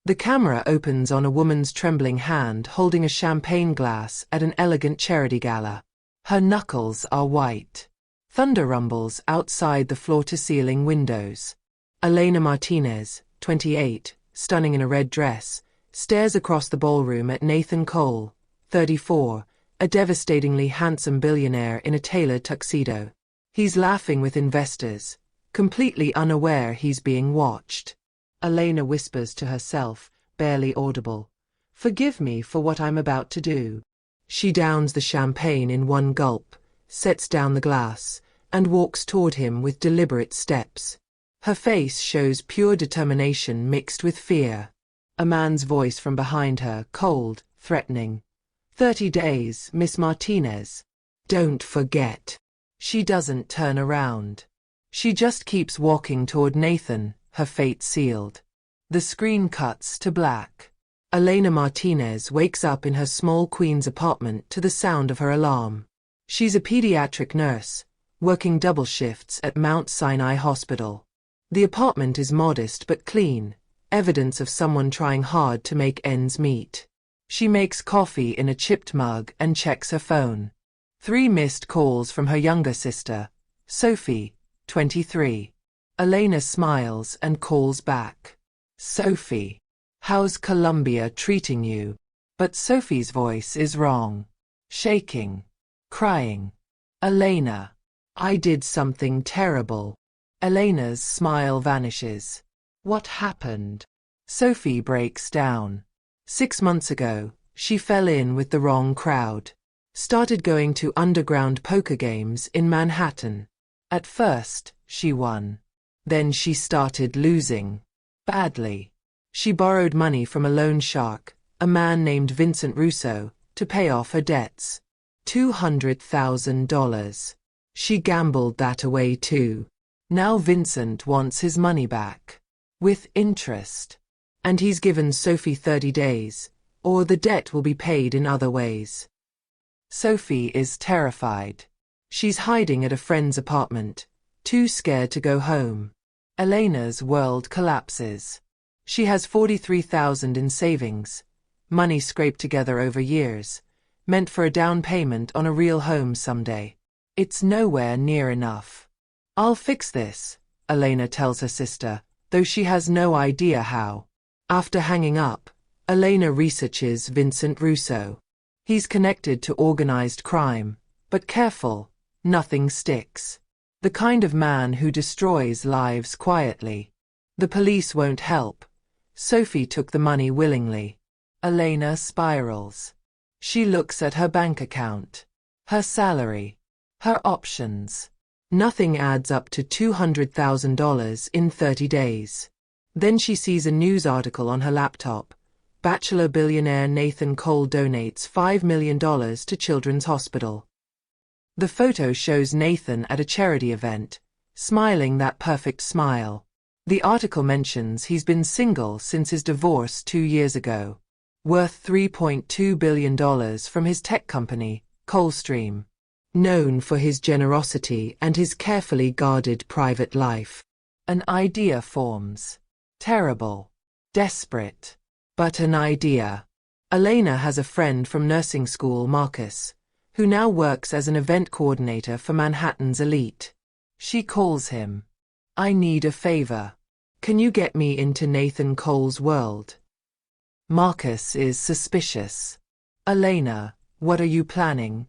The camera opens on a woman's trembling hand holding a champagne glass at an elegant charity gala. Her knuckles are white. Thunder rumbles outside the floor-to-ceiling windows. Elena Martinez, 28, stunning in a red dress, stares across the ballroom at Nathan Cole, 34, a devastatingly handsome billionaire in a tailored tuxedo. He's laughing with investors, completely unaware he's being watched. Elena whispers to herself, barely audible, "Forgive me for what I'm about to do." She downs the champagne in one gulp, sets down the glass, and walks toward him with deliberate steps. Her face shows pure determination mixed with fear. A man's voice from behind her, cold, threatening. 30 days, Miss Martinez. Don't forget. She doesn't turn around. She just keeps walking toward Nathan, her fate sealed. The screen cuts to black. Elena Martinez wakes up in her small Queens apartment to the sound of her alarm. She's a pediatric nurse, working double shifts at Mount Sinai Hospital. The apartment is modest but clean, evidence of someone trying hard to make ends meet. She makes coffee in a chipped mug and checks her phone. 3 missed calls from her younger sister, Sophie, 23. Elena smiles and calls back. "Sophie, how's Colombia treating you?" But Sophie's voice is wrong. Shaking. Crying. "Elena, I did something terrible." Elena's smile vanishes. "What happened?" Sophie breaks down. 6 months ago, she fell in with the wrong crowd. Started going to underground poker games in Manhattan. At first, she won. Then she started losing. Badly. She borrowed money from a loan shark, a man named Vincent Russo, to pay off her debts. $200,000. She gambled that away too. Now Vincent wants his money back. With interest. And he's given Sophie 30 days, or the debt will be paid in other ways. Sophie is terrified. She's hiding at a friend's apartment, too scared to go home. Elena's world collapses. She has $43,000 in savings, money scraped together over years, meant for a down payment on a real home someday. It's nowhere near enough. "I'll fix this," Elena tells her sister, though she has no idea how. After hanging up, Elena researches Vincent Russo. He's connected to organized crime, but careful, nothing sticks. The kind of man who destroys lives quietly. The police won't help. Sophie took the money willingly. Elena spirals. She looks at her bank account, her salary, her options. Nothing adds up to $200,000 in 30 days. Then she sees a news article on her laptop. Bachelor billionaire Nathan Cole donates $5 million to Children's Hospital. The photo shows Nathan at a charity event, smiling that perfect smile. The article mentions he's been single since his divorce 2 years ago. Worth $3.2 billion from his tech company, Colestream. Known for his generosity and his carefully guarded private life. An idea forms. Terrible. Desperate. But an idea. Elena has a friend from nursing school, Marcus, who now works as an event coordinator for Manhattan's elite. She calls him. "I need a favor. Can you get me into Nathan Cole's world?" Marcus is suspicious. "Elena, what are you planning?"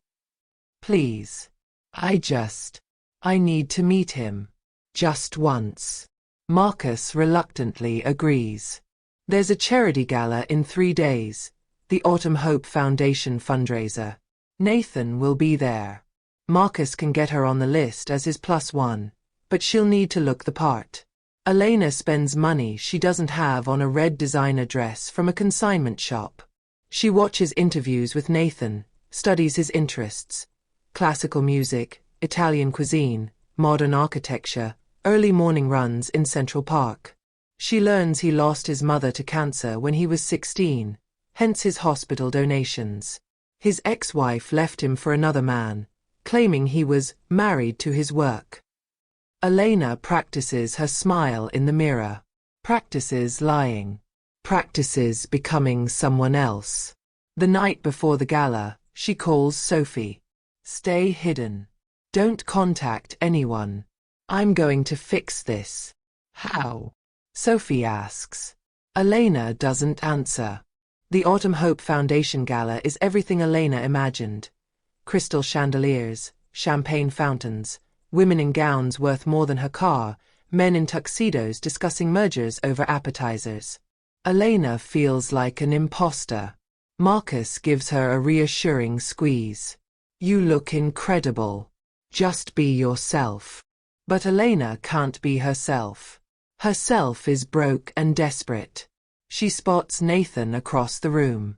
"Please. I need to meet him. Just once." Marcus reluctantly agrees. There's a charity gala in 3 days, the Autumn Hope Foundation fundraiser. Nathan will be there. Marcus can get her on the list as his +1, but she'll need to look the part. Elena spends money she doesn't have on a red designer dress from a consignment shop. She watches interviews with Nathan, studies his interests. Classical music, Italian cuisine, modern architecture, early morning runs in Central Park. She learns he lost his mother to cancer when he was 16, hence his hospital donations. His ex-wife left him for another man, claiming he was married to his work. Elena practices her smile in the mirror. Practices lying. practices becoming someone else. The night before the gala, she calls Sophie. Stay hidden. Don't contact anyone. I'm going to fix this. How? Sophie asks. Elena doesn't answer. The Autumn Hope Foundation Gala is everything Elena imagined. Crystal chandeliers, champagne fountains, women in gowns worth more than her car, men in tuxedos discussing mergers over appetizers. Elena feels like an imposter. Marcus gives her a reassuring squeeze. You look incredible. Just be yourself. But Elena can't be herself. Herself is broke and desperate. She spots Nathan across the room.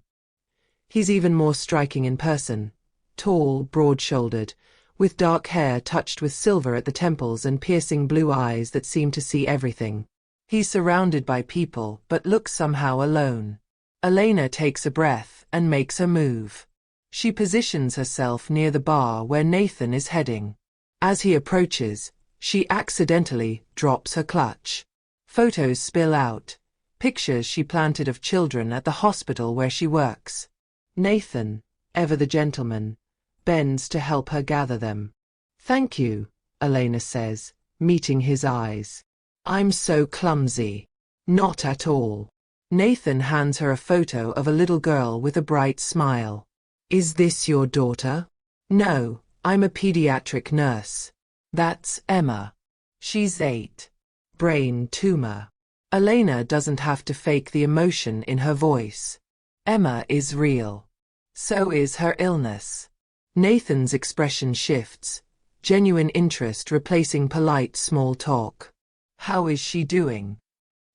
He's even more striking in person. Tall, broad-shouldered, with dark hair touched with silver at the temples and piercing blue eyes that seem to see everything. He's surrounded by people but looks somehow alone. Elena takes a breath and makes a move. She positions herself near the bar where Nathan is heading. As he approaches, she accidentally drops her clutch. Photos spill out. Pictures she planted of children at the hospital where she works. Nathan, ever the gentleman, bends to help her gather them. Thank you, Elena says, meeting his eyes. I'm so clumsy. Not at all. Nathan hands her a photo of a little girl with a bright smile. Is this your daughter? No, I'm a pediatric nurse. That's Emma. She's 8. Brain tumor. Elena doesn't have to fake the emotion in her voice. Emma is real. So is her illness. Nathan's expression shifts, genuine interest replacing polite small talk. How is she doing?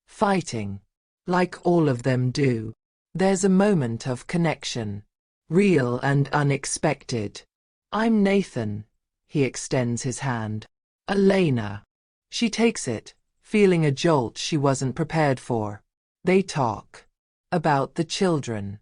Fighting. Like all of them do. There's a moment of connection. Real and unexpected. I'm Nathan. He extends his hand. Elena. She takes it, feeling a jolt she wasn't prepared for. They talk. About the children.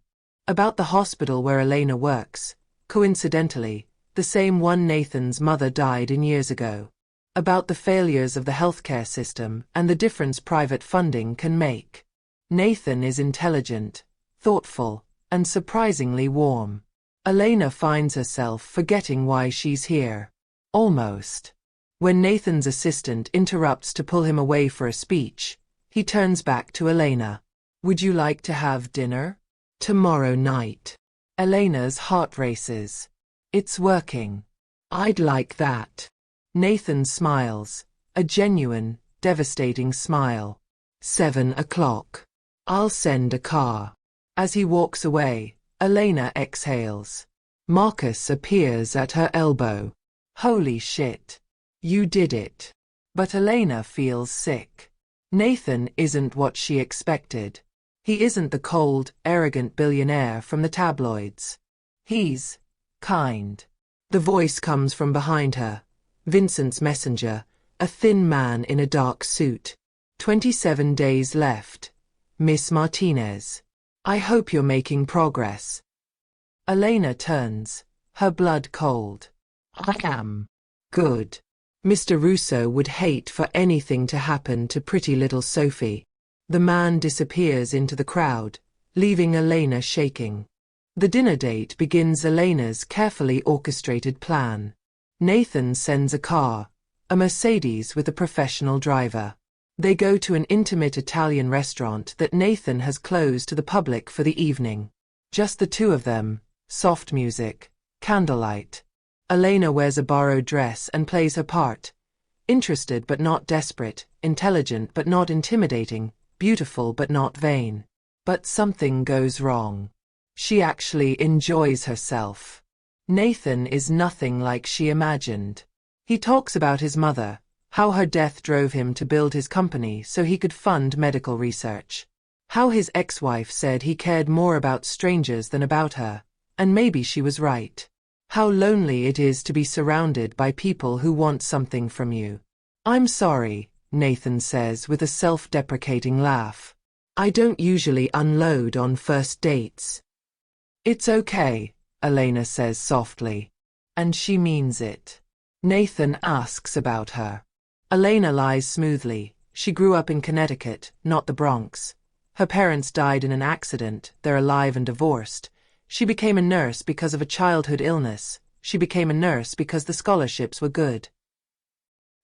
About the hospital where Elena works. Coincidentally, the same one Nathan's mother died in years ago. About the failures of the healthcare system and the difference private funding can make. Nathan is intelligent, thoughtful, and surprisingly warm. Elena finds herself forgetting why she's here. Almost. When Nathan's assistant interrupts to pull him away for a speech, he turns back to Elena. Would you like to have dinner? Tomorrow night. Elena's heart races. It's working. I'd like that. Nathan smiles, a genuine, devastating smile. 7 o'clock. I'll send a car. As he walks away, Elena exhales. Marcus appears at her elbow. Holy shit. You did it. But Elena feels sick. Nathan isn't what she expected. He isn't the cold, arrogant billionaire from the tabloids. He's kind. The voice comes from behind her. Vincent's messenger, a thin man in a dark suit. 27 days left. Miss Martinez. I hope you're making progress. Elena turns, her blood cold. I am. Good. Mr. Russo would hate for anything to happen to pretty little Sophie. The man disappears into the crowd, leaving Elena shaking. The dinner date begins Elena's carefully orchestrated plan. Nathan sends a car, a Mercedes with a professional driver. They go to an intimate Italian restaurant that Nathan has closed to the public for the evening. Just the two of them, soft music, candlelight. Elena wears a borrowed dress and plays her part. Interested but not desperate, intelligent but not intimidating, beautiful but not vain. But something goes wrong. She actually enjoys herself. Nathan is nothing like she imagined. He talks about his mother, how her death drove him to build his company so he could fund medical research. How his ex-wife said he cared more about strangers than about her, and maybe she was right. How lonely it is to be surrounded by people who want something from you. I'm sorry, Nathan says with a self-deprecating laugh. I don't usually unload on first dates. It's okay, Elena says softly. And she means it. Nathan asks about her. Elena lies smoothly. She grew up in Connecticut, not the Bronx. Her parents died in an accident, they're alive and divorced. She became a nurse because of a childhood illness. She became a nurse because the scholarships were good.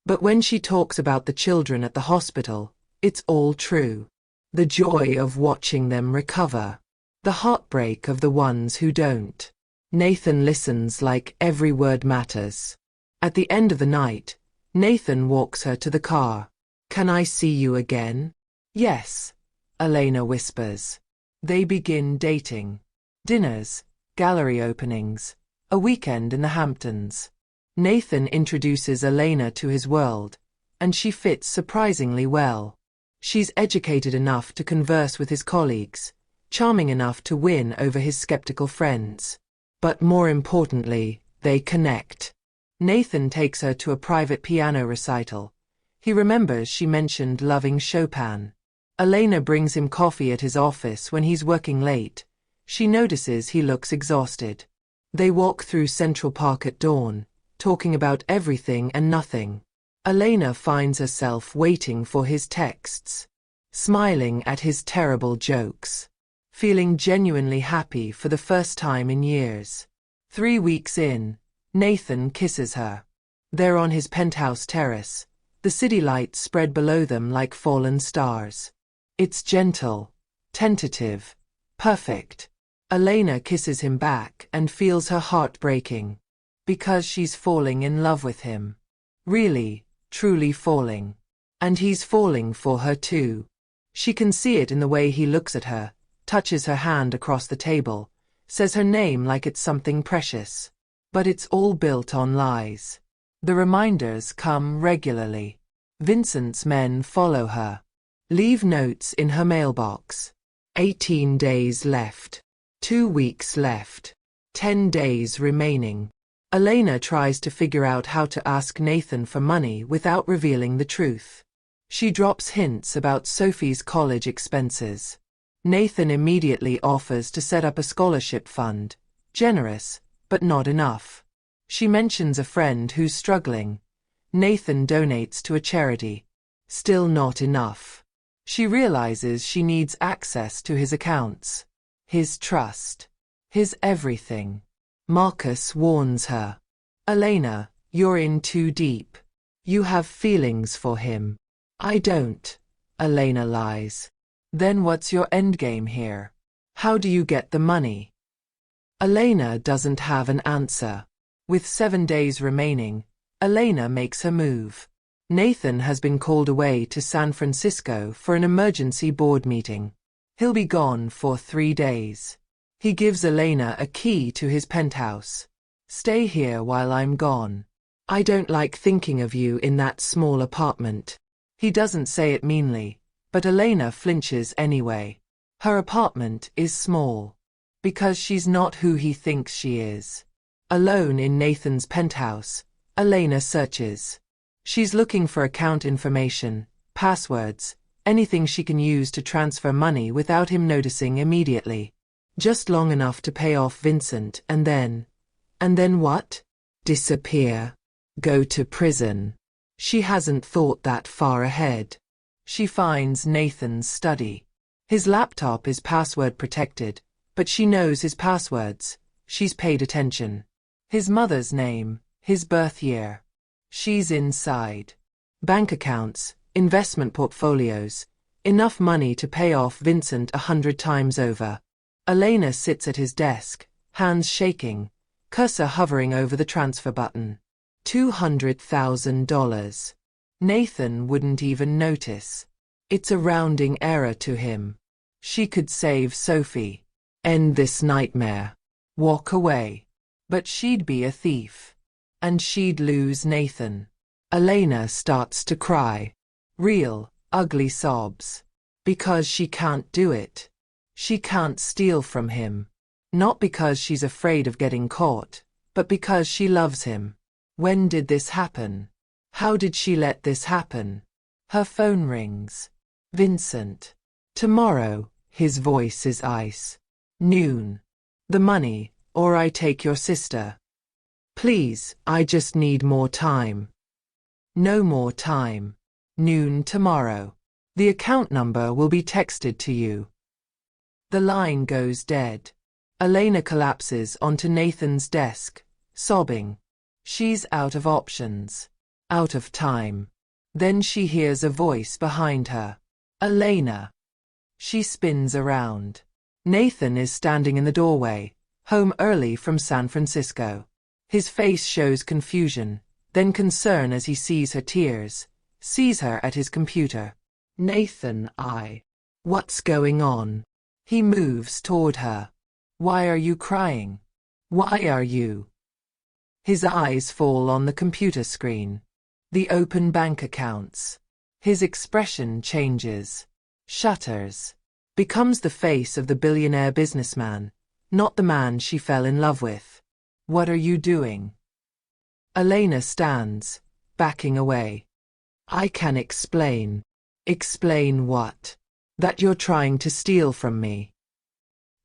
But when she talks about the children at the hospital, it's all true. The joy of watching them recover. The heartbreak of the ones who don't. Nathan listens like every word matters. At the end of the night, Nathan walks her to the car. "Can I see you again?" "Yes," Elena whispers. They begin dating. Dinners, gallery openings, a weekend in the Hamptons. Nathan introduces Elena to his world, and she fits surprisingly well. She's educated enough to converse with his colleagues, charming enough to win over his skeptical friends. But more importantly, they connect. Nathan takes her to a private piano recital. He remembers she mentioned loving Chopin. Elena brings him coffee at his office when he's working late. She notices he looks exhausted. They walk through Central Park at dawn, talking about everything and nothing. Elena finds herself waiting for his texts, smiling at his terrible jokes, feeling genuinely happy for the first time in years. 3 weeks in, Nathan kisses her. They're on his penthouse terrace, the city lights spread below them like fallen stars. It's gentle, tentative, perfect. Elena kisses him back and feels her heart breaking. Because she's falling in love with him. Really, truly falling. And he's falling for her too. She can see it in the way he looks at her, touches her hand across the table, says her name like it's something precious. But it's all built on lies. The reminders come regularly. Vincent's men follow her. Leave notes in her mailbox. 18 days left. 2 weeks left. 10 days remaining. Elena tries to figure out how to ask Nathan for money without revealing the truth. She drops hints about Sophie's college expenses. Nathan immediately offers to set up a scholarship fund. Generous, but not enough. She mentions a friend who's struggling. Nathan donates to a charity. Still not enough. She realizes she needs access to his accounts. His trust. His everything. Marcus warns her. "Elena, you're in too deep. You have feelings for him." "I don't," Elena lies. "Then what's your endgame here? How do you get the money?" Elena doesn't have an answer. With 7 days remaining, Elena makes her move. Nathan has been called away to San Francisco for an emergency board meeting. He'll be gone for 3 days. He gives Elena a key to his penthouse. "Stay here while I'm gone. I don't like thinking of you in that small apartment." He doesn't say it meanly, but Elena flinches anyway. Her apartment is small. Because she's not who he thinks she is. Alone in Nathan's penthouse, Elena searches. She's looking for account information, passwords, anything she can use to transfer money without him noticing immediately. Just long enough to pay off Vincent and then what? Disappear. Go to prison. She hasn't thought that far ahead. She finds Nathan's study. His laptop is password protected, but she knows his passwords. She's paid attention. His mother's name, his birth year. She's inside. Bank accounts, investment portfolios, enough money to pay off Vincent 100 times over. Elena sits at his desk, hands shaking, cursor hovering over the transfer button. $200,000. Nathan wouldn't even notice. It's a rounding error to him. She could save Sophie. End this nightmare. Walk away. But she'd be a thief. And she'd lose Nathan. Elena starts to cry. Real, ugly sobs. Because she can't do it. She can't steal from him. Not because she's afraid of getting caught, but because she loves him. When did this happen? How did she let this happen? Her phone rings. Vincent. Tomorrow, his voice is ice. Noon. The money, or I take your sister. Please, I just need more time. No more time. Noon tomorrow. The account number will be texted to you. The line goes dead. Elena collapses onto Nathan's desk, sobbing. She's out of options. Out of time. Then she hears a voice behind her. Elena. She spins around. Nathan is standing in the doorway, home early from San Francisco. His face shows confusion, then concern as he sees her tears, sees her at his computer. Nathan, what's going on? He moves toward her. Why are you crying? Why are you? His eyes fall on the computer screen. The open bank accounts. His expression changes. Shutters. Becomes the face of the billionaire businessman, not the man she fell in love with. What are you doing? Elena stands, backing away. I can explain. Explain what? That you're trying to steal from me.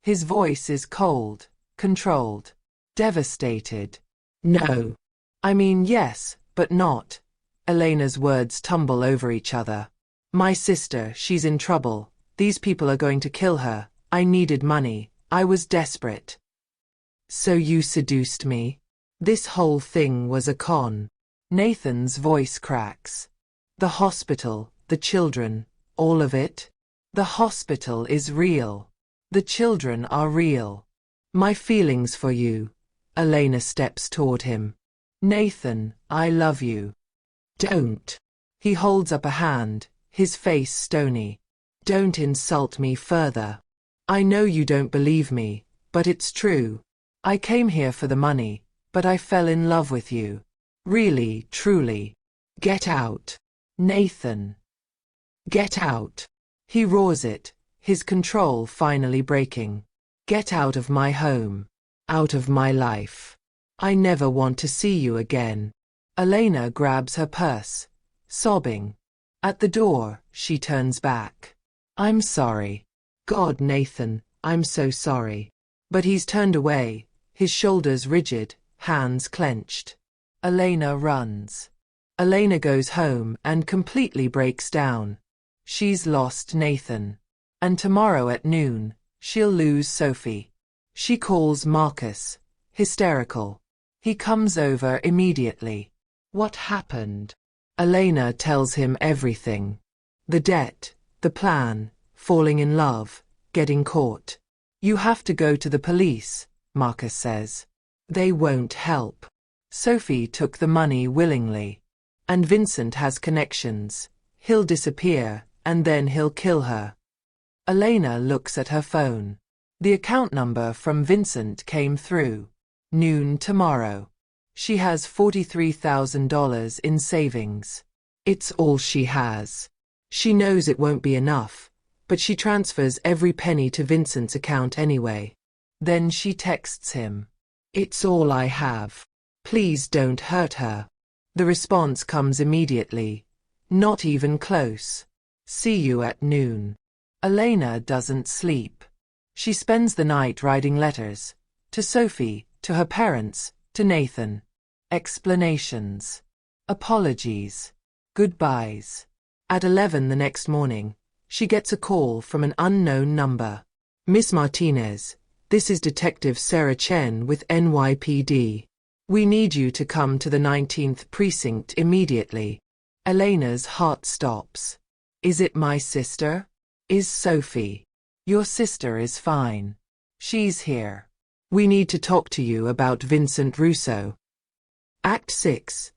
His voice is cold, controlled, devastated. No. I mean yes, but not. Elena's words tumble over each other. My sister, she's in trouble. These people are going to kill her. I needed money. I was desperate. So you seduced me? This whole thing was a con. Nathan's voice cracks. The hospital, the children, all of it? The hospital is real. The children are real. My feelings for you. Elena steps toward him. Nathan, I love you. Don't. He holds up a hand, his face stony. Don't insult me further. I know you don't believe me, but it's true. I came here for the money, but I fell in love with you. Really, truly. Get out. Nathan. Get out. He roars it, his control finally breaking. Get out of my home. Out of my life. I never want to see you again. Elena grabs her purse, sobbing. At the door, she turns back. I'm sorry. God, Nathan, I'm so sorry. But he's turned away, his shoulders rigid, hands clenched. Elena runs. Elena goes home and completely breaks down. She's lost Nathan. And tomorrow at noon, she'll lose Sophie. She calls Marcus, hysterical. He comes over immediately. What happened? Elena tells him everything. The debt, the plan, falling in love, getting caught. You have to go to the police, Marcus says. They won't help. Sophie took the money willingly. And Vincent has connections. He'll disappear, and then he'll kill her. Elena looks at her phone. The account number from Vincent came through. Noon tomorrow. She has $43,000 in savings. It's all she has. She knows it won't be enough, but she transfers every penny to Vincent's account anyway. Then she texts him. It's all I have. Please don't hurt her. The response comes immediately. Not even close. See you at noon. Elena doesn't sleep. She spends the night writing letters. To Sophie, to her parents, to Nathan. Explanations. Apologies. Goodbyes. At 11 the next morning, she gets a call from an unknown number. Miss Martinez, this is Detective Sarah Chen with NYPD. We need you to come to the 19th precinct immediately. Elena's heart stops. Is it my sister? Is Sophie? Your sister is fine. She's here. We need to talk to you about Vincent Russo. Act 6.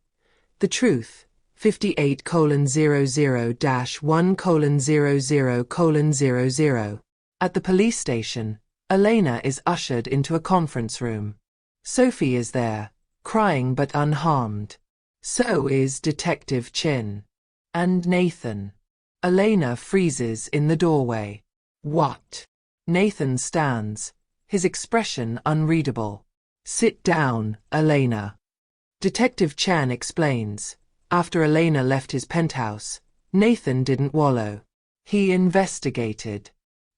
The Truth. 58:00-1:00:00. At the police station, Elena is ushered into a conference room. Sophie is there, crying but unharmed. So is Detective Chin. And Nathan. Elena freezes in the doorway. What? Nathan stands, his expression unreadable. Sit down, Elena. Detective Chan explains. After Elena left his penthouse, Nathan didn't wallow. He investigated.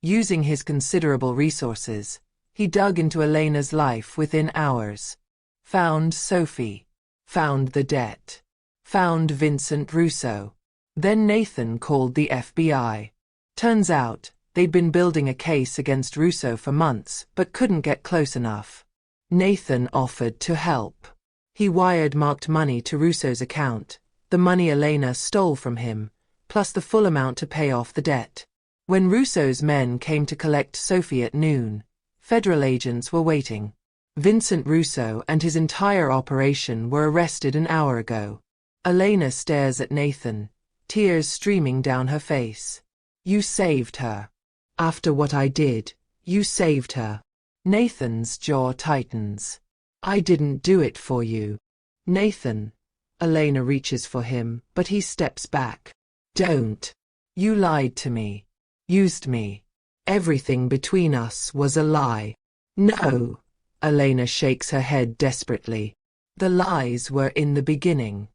Using his considerable resources, he dug into Elena's life within hours. Found Sophie. Found the debt. Found Vincent Russo. Then Nathan called the FBI. Turns out, they'd been building a case against Russo for months but couldn't get close enough. Nathan offered to help. He wired marked money to Russo's account, the money Elena stole from him, plus the full amount to pay off the debt. When Russo's men came to collect Sophie at noon, federal agents were waiting. Vincent Russo and his entire operation were arrested an hour ago. Elena stares at Nathan, tears streaming down her face. You saved her. After what I did, you saved her. Nathan's jaw tightens. I didn't do it for you. Nathan. Elena reaches for him, but he steps back. Don't. You lied to me. Used me. Everything between us was a lie. No. Elena shakes her head desperately. The lies were in the beginning.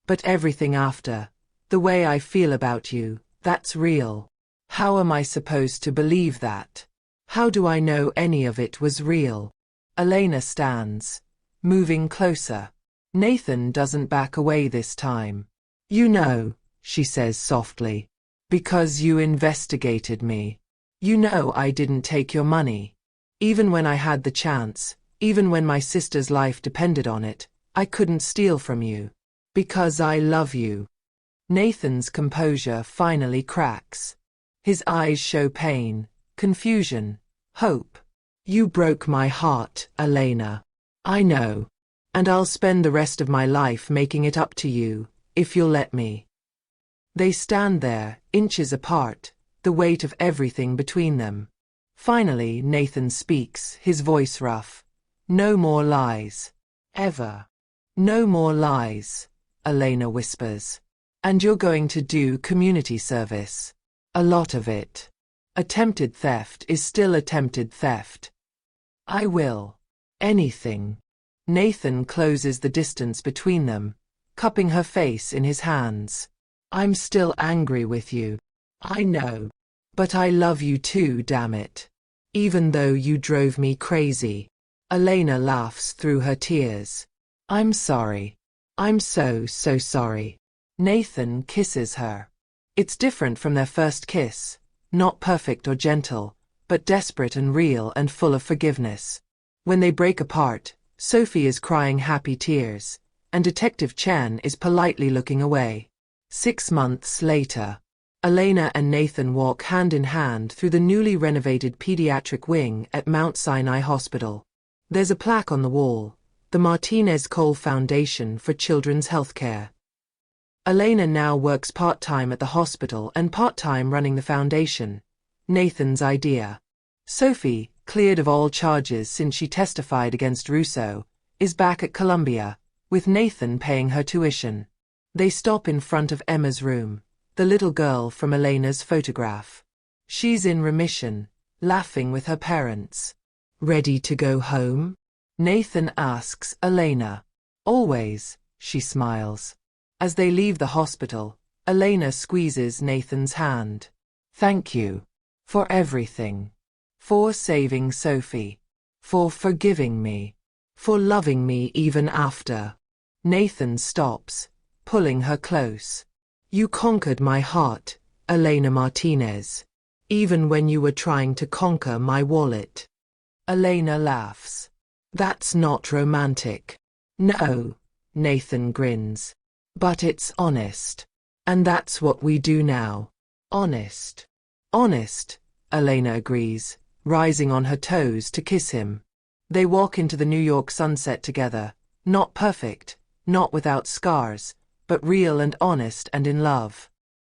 But everything after, the way I feel about you, that's real. How am I supposed to believe that? How do I know any of it was real? Elena stands, moving closer. Nathan doesn't back away this time. You know, she says softly. Because you investigated me. You know I didn't take your money. Even when I had the chance, even when my sister's life depended on it, I couldn't steal from you. Because I love you. Nathan's composure finally cracks. His eyes show pain, confusion, hope. You broke my heart, Elena. I know. And I'll spend the rest of my life making it up to you, if you'll let me. They stand there, inches apart, the weight of everything between them. Finally, Nathan speaks, his voice rough. No more lies. Ever. No more lies, Elena whispers. And you're going to do community service. A lot of it. Attempted theft is still attempted theft. I will. Anything. Nathan closes the distance between them, cupping her face in his hands. I'm still angry with you. I know. But I love you too, damn it. Even though you drove me crazy. Elena laughs through her tears. I'm sorry. I'm so sorry. Nathan kisses her. It's different from their first kiss, not perfect or gentle, but desperate and real and full of forgiveness. When they break apart, Sophie is crying happy tears, and Detective Chen is politely looking away. 6 months later, Elena and Nathan walk hand in hand through the newly renovated pediatric wing at Mount Sinai Hospital. There's a plaque on the wall, the Martinez Cole Foundation for Children's Healthcare. Elena now works part-time at the hospital and part-time running the foundation. Nathan's idea. Sophie, cleared of all charges since she testified against Russo, is back at Columbia, with Nathan paying her tuition. They stop in front of Emma's room, the little girl from Elena's photograph. She's in remission, laughing with her parents. Ready to go home? Nathan asks Elena. Always, she smiles. As they leave the hospital, Elena squeezes Nathan's hand. Thank you. For everything. For saving Sophie. For forgiving me. For loving me even after. Nathan stops, pulling her close. You conquered my heart, Elena Martinez. Even when you were trying to conquer my wallet. Elena laughs. That's not romantic. No, Nathan grins. But it's honest. And that's what we do now. Honest. Honest, Elena agrees, rising on her toes to kiss him. They walk into the New York sunset together, not perfect, not without scars, but real and honest and in love.